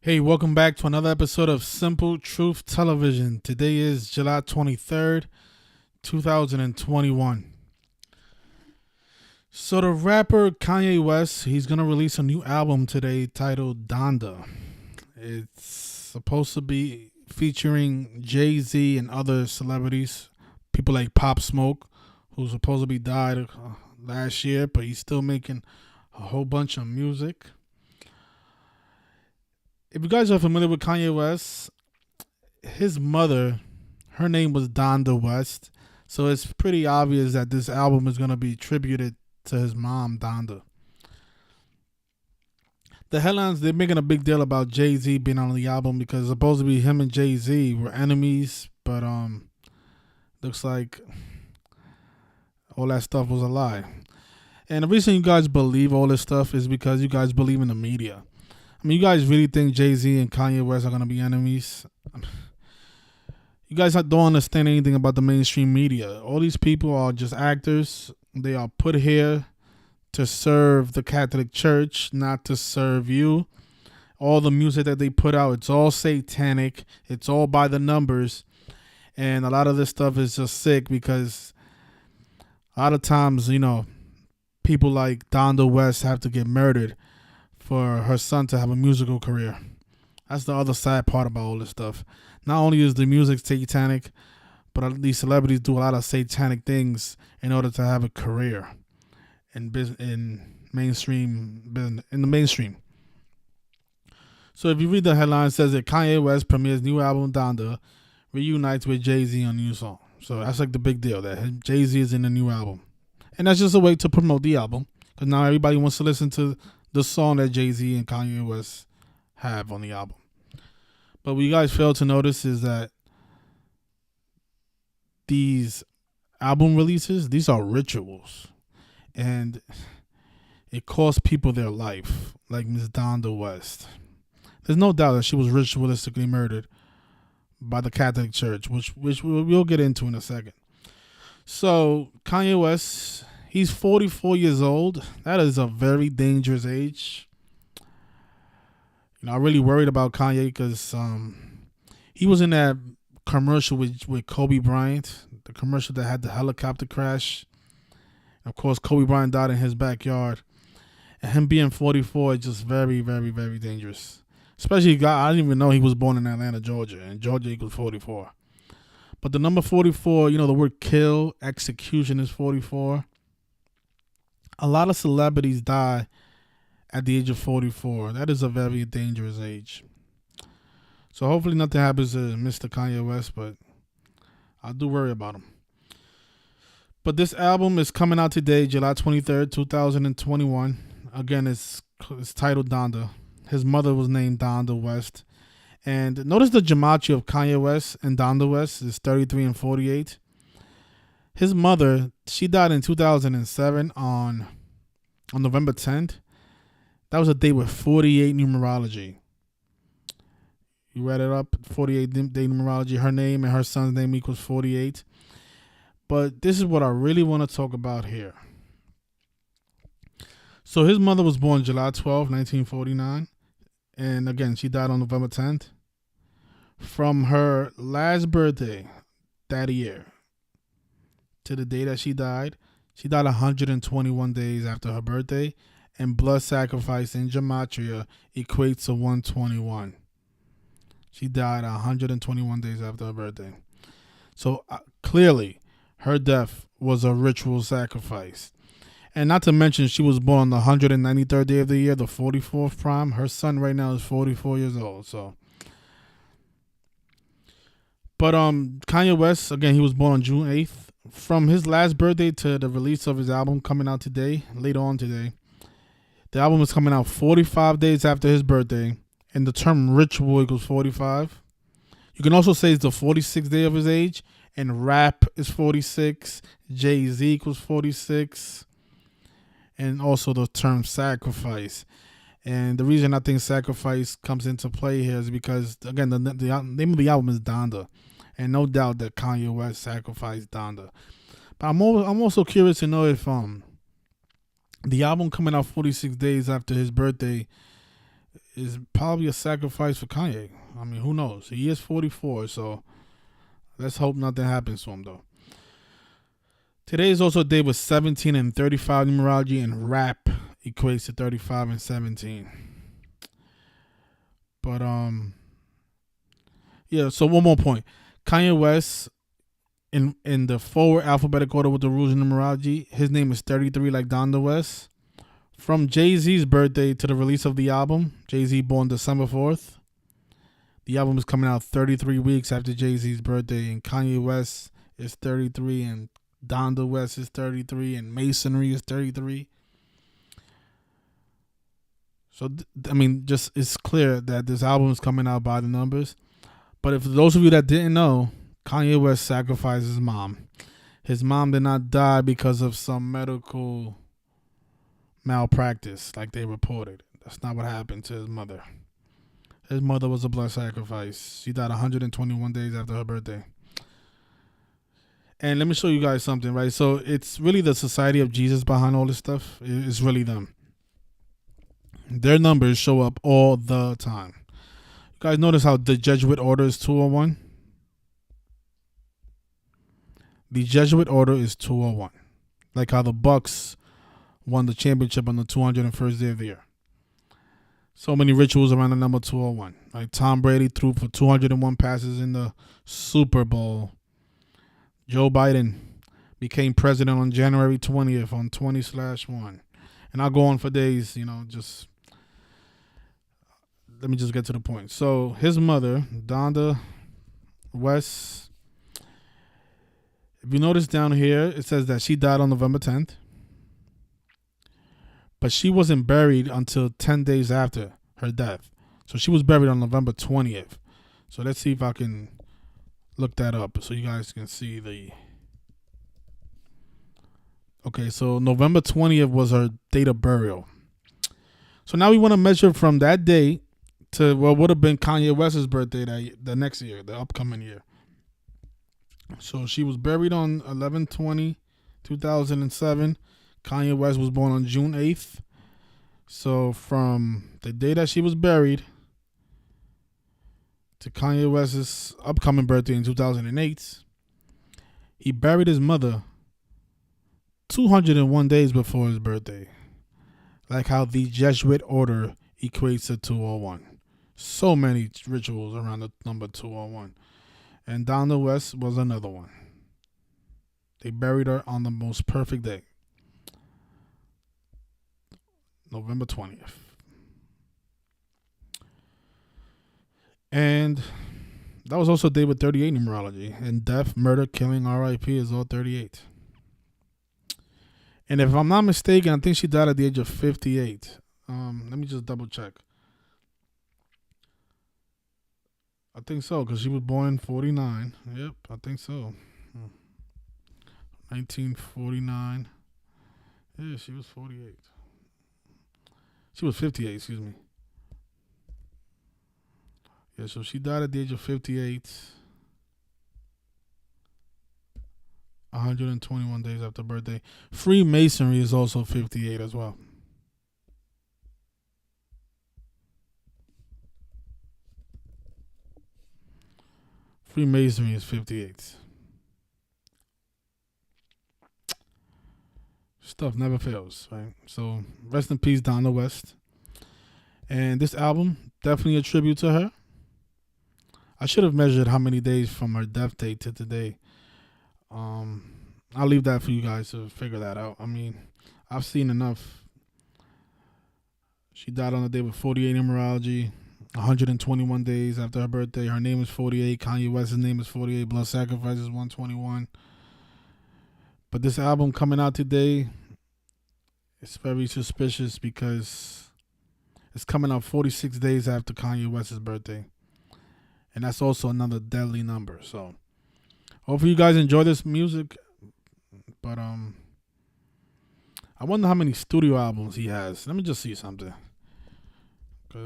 Hey, welcome back to another episode of Simple Truth Television. Today is July 23rd, 2021. So the rapper Kanye West, he's going to release a new album today titled Donda. It's supposed to be featuring Jay-Z and other celebrities, people like Pop Smoke, who supposedly died last year, but he's still making a whole bunch of music. If you guys are familiar with Kanye West, his mother, her name was Donda West. So it's pretty obvious that this album is going to be tributed to his mom, Donda. The headlines, they're making a big deal about Jay-Z being on the album because supposedly him and Jay-Z were enemies, but looks like all that stuff was a lie. And the reason you guys believe all this stuff is because you guys believe in the media. I mean, you guys really think Jay-Z and Kanye West are going to be enemies? You guys don't understand anything about the mainstream media. All these people are just actors. They are put here to serve the Catholic Church, not to serve you. All the music that they put out, it's all satanic. It's all by the numbers. And a lot of this stuff is just sick because a lot of times, people like Donda West have to get murdered for her son to have a musical career. That's the other sad part about all this stuff. Not only is the music satanic, but these celebrities do a lot of satanic things in order to have a career in mainstream. So if you read the headline, it says that Kanye West premieres new album Donda, reunites with Jay-Z on new song. So that's like the big deal that Jay-Z is in the new album, and that's just a way to promote the album because now everybody wants to listen to the song that Jay-Z and Kanye West have on the album. But what you guys fail to notice is that these album releases, these are rituals. And it costs people their life, like Miss Donda West. There's no doubt that she was ritualistically murdered by the Catholic Church, which we'll get into in a second. So Kanye West, he's 44 years old. That is a very dangerous age. I really worried about Kanye because he was in that commercial with Kobe Bryant, the commercial that had the helicopter crash. Of course, Kobe Bryant died in his backyard. And him being 44 is just very, very, very dangerous. Especially, I didn't even know he was born in Atlanta, Georgia, and Georgia equals 44. But the number 44, the word kill, execution is 44. A lot of celebrities die at the age of 44. That is a very dangerous age. So hopefully nothing happens to Mr. Kanye West, but I do worry about him. But this album is coming out today, July 23rd, 2021. Again, it's titled Donda. His mother was named Donda West. And notice the gematria of Kanye West and Donda West is 33 and 48. His mother, she died in 2007 on November 10th. That was a day with 48 numerology. You read it up, 48 day numerology. Her name and her son's name equals 48. But this is what I really want to talk about here. So his mother was born July 12, 1949. And again, she died on November 10th. From her last birthday that year to the day that she died 121 days after her birthday. And blood sacrifice in gematria equates to 121. She died 121 days after her birthday. So clearly, her death was a ritual sacrifice. And not to mention, she was born on the 193rd day of the year, the 44th prime. Her son right now is 44 years old. So, but Kanye West, again, he was born on June 8th. From his last birthday to the release of his album coming out today, later on today, the album is coming out 45 days after his birthday, and the term ritual equals 45. You can also say it's the 46th day of his age, and rap is 46, Jay-Z equals 46, and also the term sacrifice. And the reason I think sacrifice comes into play here is because, again, the name of the album is Donda, and no doubt that Kanye West sacrificed Donda. But I'm also curious to know if the album coming out 46 days after his birthday is probably a sacrifice for Kanye. I mean, who knows? He is 44, so let's hope nothing happens to him, though. Today is also a day with 17 and 35 numerology, and rap equates to 35 and 17. But, yeah, so one more point. Kanye West, in the forward alphabetic order with the rules of numerology, his name is 33 like Donda West. From Jay-Z's birthday to the release of the album, Jay-Z born December 4th. The album is coming out 33 weeks after Jay-Z's birthday, and Kanye West is 33, and Donda West is 33, and Masonry is 33. So, I mean, just it's clear that this album is coming out by the numbers. But if those of you that didn't know, Kanye West sacrificed his mom. His mom did not die because of some medical malpractice like they reported. That's not what happened to his mother. His mother was a blood sacrifice. She died 121 days after her birthday. And let me show you guys something, right? So it's really the Society of Jesus behind all this stuff. It's really them. Their numbers show up all the time. You guys notice how the Jesuit Order is 201? The Jesuit Order is 201. Like how the Bucks won the championship on the 201st day of the year. So many rituals around the number 201. Like Tom Brady threw for 201 passes in the Super Bowl. Joe Biden became president on January 20th on 20/1. And I'll go on for days, just let me just get to the point. So his mother, Donda West, if you notice down here, it says that she died on November 10th. But she wasn't buried until 10 days after her death. So she was buried on November 20th. So let's see if I can look that up so you guys can see the... Okay, so November 20th was her date of burial. So now we want to measure from that day to what would have been Kanye West's birthday the next year, the upcoming year. So she was buried on 11/20/2007. Kanye West was born on June 8th. So from the day that she was buried to Kanye West's upcoming birthday in 2008, he buried his mother 201 days before his birthday. Like how the Jesuit Order equates to 201. So many rituals around the number 201. And Donda West was another one. They buried her on the most perfect day. November 20th. And that was also a day with 38 numerology. And death, murder, killing, RIP is all 38. And if I'm not mistaken, I think she died at the age of 58. Let me just double check. I think so, because she was born in 49. Yep, I think so. 1949. Yeah, she was 48. She was 58, excuse me. Yeah, so she died at the age of 58. 121 days after birthday. Freemasonry is also 58 as well. Freemasonry is 58. Stuff never fails, right? So rest in peace, Donda West. And this album, definitely a tribute to her. I should have measured how many days from her death date to today. I'll leave that for you guys to figure that out. I mean, I've seen enough. She died on the day with 48 numerology, 121 days after her birthday. Her name is 48. Kanye West's name is 48. Blood Sacrifice is 121. But this album coming out today, it's very suspicious because it's coming out 46 days after Kanye West's birthday. And that's also another deadly number. So hopefully you guys enjoy this music. But I wonder how many studio albums he has. Let me just see something. Let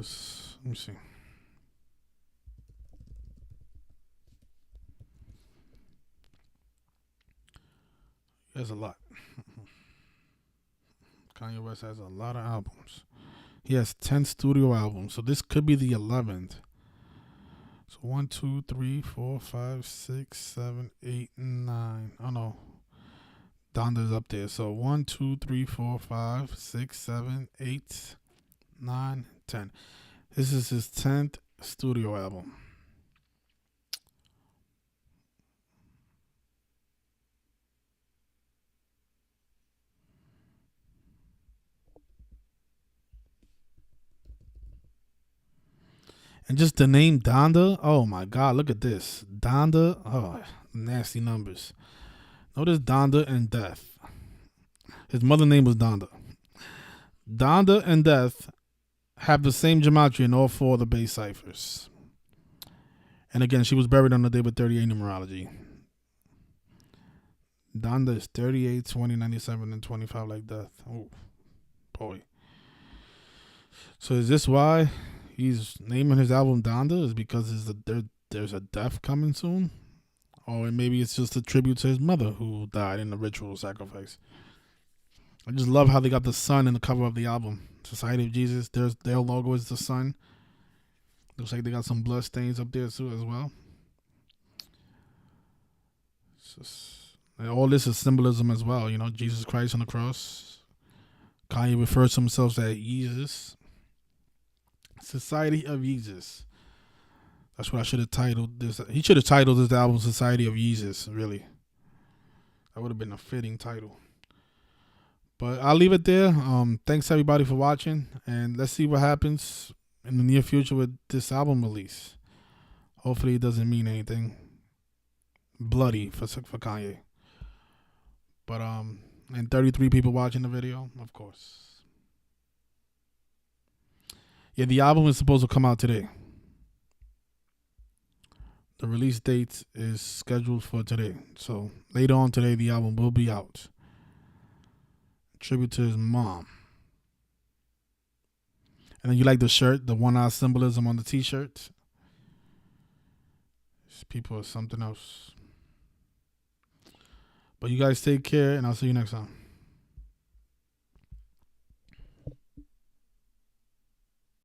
me see. There's a lot. Kanye West has a lot of albums. He has 10 studio albums, so this could be the 11th. So 1, 2, 3, 4, 5, 6, 7, 8, 9. Oh no, Donda's up there. So 1, 2, 3, 4, 5, 6, 7, 8, 9, 10. This is his 10th studio album. And just the name Donda, oh my God, look at this. Donda, oh, nasty numbers. Notice Donda and Death. His mother name was Donda. Donda and Death have the same gematria in all 4 of the base ciphers. And again, she was buried on the day with 38 numerology. Donda is 38, 20, 97, and 25 like Death. Oh, boy. So is this why he's naming his album Donda? Is because there's a death coming soon? Or maybe it's just a tribute to his mother who died in the ritual sacrifice. I just love how they got the sun in the cover of the album. Society of Jesus. Their logo is the sun. Looks like they got some blood stains up there too as well. And all this is symbolism as well. You know, Jesus Christ on the cross. Kanye refers to himself as Yeezus. Society of Yeezus. That's what I should have titled this. He should have titled this album Society of Yeezus, really. That would have been a fitting title. But I'll leave it there. Thanks everybody for watching. And let's see what happens in the near future with this album release. Hopefully it doesn't mean anything bloody for Kanye. But and 33 people watching the video, of course. Yeah, the album is supposed to come out today. The release date is scheduled for today. So later on today, the album will be out. Tribute to his mom. And then you like the shirt, the one-eye symbolism on the t-shirt. These people are something else. But you guys take care, and I'll see you next time.